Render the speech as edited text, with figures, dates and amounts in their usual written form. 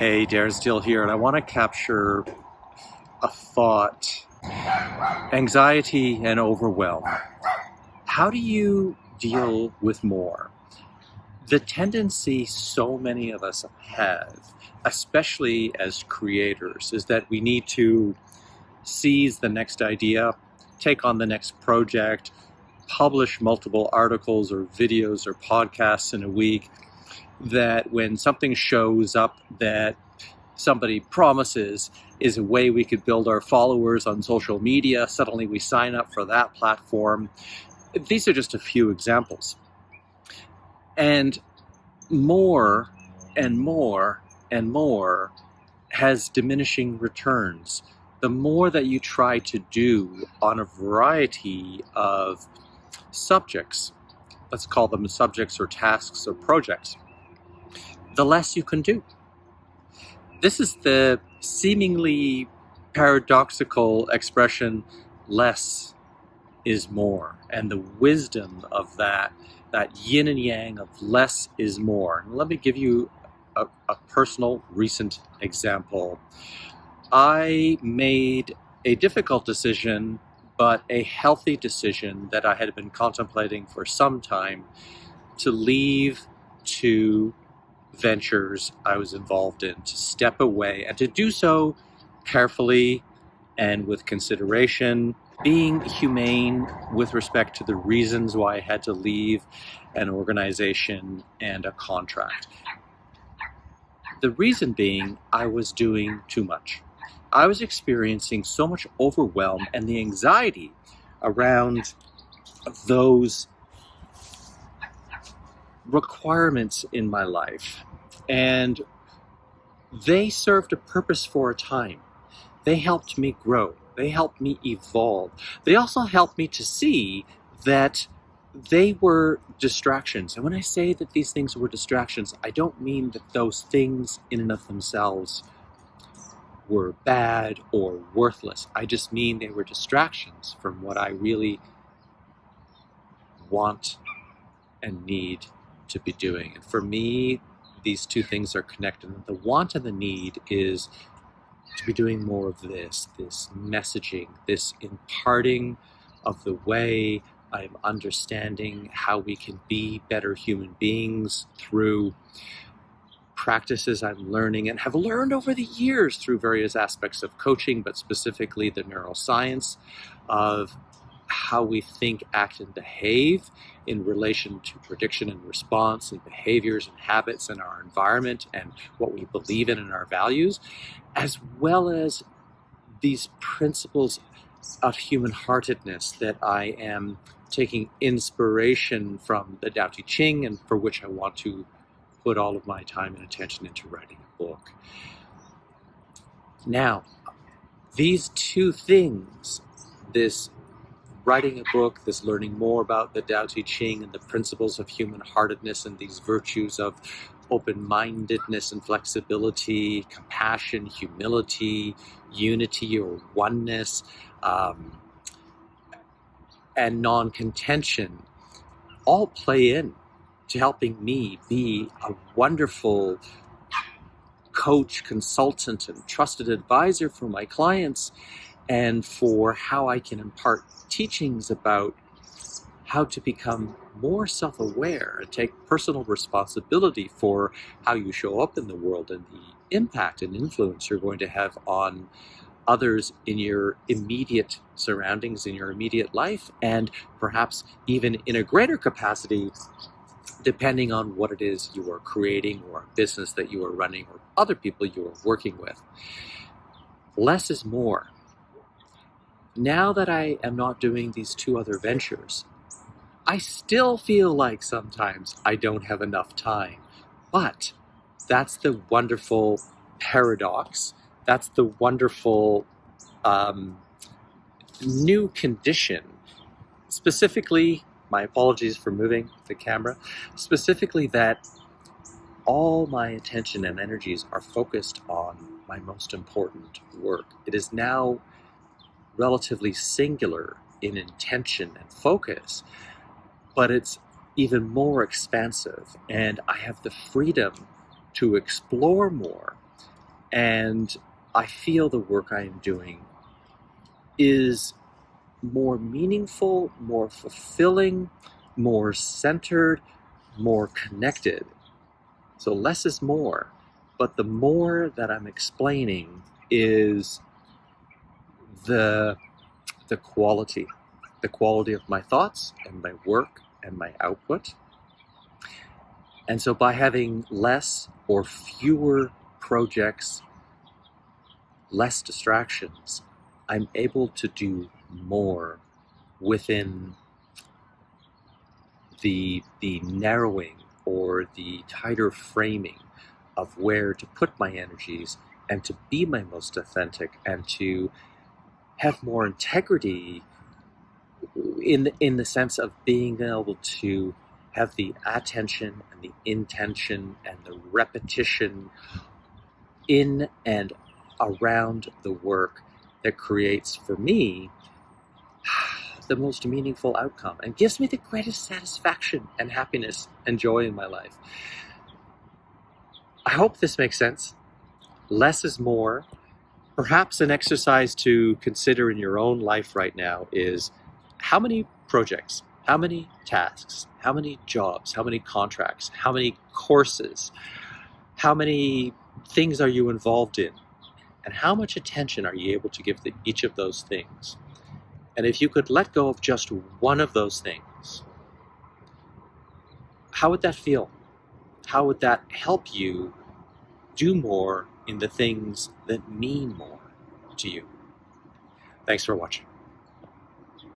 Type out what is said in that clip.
Hey, Darren Steele here, and I want to capture a thought: anxiety and overwhelm. How do you deal with more? The tendency so many of us have, especially as creators, is that we need to seize the next idea, take on the next project, publish multiple articles or videos or podcasts in a week, that when something shows up that somebody promises is a way we could build our followers on social media, suddenly we sign up for that platform. These are just a few examples. And more and more and more has diminishing returns. The more that you try to do on a variety of subjects, let's call them subjects or tasks or projects, the less you can do. This is the seemingly paradoxical expression, less is more, and the wisdom of that yin and yang of less is more. And let me give you a personal recent example. I made a difficult decision, but a healthy decision that I had been contemplating for some time, to leave two ventures I was involved in, to step away, and to do so carefully and with consideration, being humane with respect to the reasons why I had to leave an organization and a contract. The reason being, I was doing too much. I was experiencing so much overwhelm, and the anxiety around those requirements in my life, and they served a purpose for a time. They helped me grow. They helped me evolve. They also helped me to see that they were distractions. And when I say that these things were distractions, I don't mean that those things in and of themselves were bad or worthless. I just mean they were distractions from what I really want and need to be doing. And for me, these two things are connected. The want and the need is to be doing more of this messaging, this imparting of the way I'm understanding how we can be better human beings through practices I'm learning and have learned over the years through various aspects of coaching, but specifically the neuroscience of how we think, act, and behave in relation to prediction and response and behaviors and habits in our environment and what we believe in our values, as well as these principles of human-heartedness that I am taking inspiration from the Tao Te Ching, and for which I want to put all of my time and attention into writing a book. Now, these two things, this writing a book, this learning more about the Tao Te Ching and the principles of human-heartedness and these virtues of open-mindedness and flexibility, compassion, humility, unity or oneness, and non-contention, all play in to helping me be a wonderful coach, consultant, and trusted advisor for my clients, and for how I can impart teachings about how to become more self-aware and take personal responsibility for how you show up in the world and the impact and influence you're going to have on others in your immediate surroundings, in your immediate life, and perhaps even in a greater capacity, depending on what it is you are creating or a business that you are running or other people you are working with. Less is more. Now that I am not doing these two other ventures, I still feel like sometimes I don't have enough time. But that's the wonderful paradox. That's the wonderful new condition. Specifically, my apologies for moving the camera, specifically that all my attention and energies are focused on my most important work. It is now relatively singular in intention and focus, but it's even more expansive, and I have the freedom to explore more And I feel the work I am doing is more meaningful, more fulfilling, more centered, more connected. So less is more, but the more that I'm explaining is the quality of my thoughts and my work and my output. And so by having less or fewer projects, less distractions, I'm able to do more within the narrowing or the tighter framing of where to put my energies and to be my most authentic and to have more integrity in the sense of being able to have the attention and the intention and the repetition in and around the work that creates for me the most meaningful outcome and gives me the greatest satisfaction and happiness and joy in my life. I hope this makes sense. Less is more. Perhaps an exercise to consider in your own life right now is how many projects, how many tasks, how many jobs, how many contracts, how many courses, how many things are you involved in, and how much attention are you able to give to each of those things? And if you could let go of just one of those things, how would that feel? How would that help you do more in the things that mean more to you? Thanks for watching.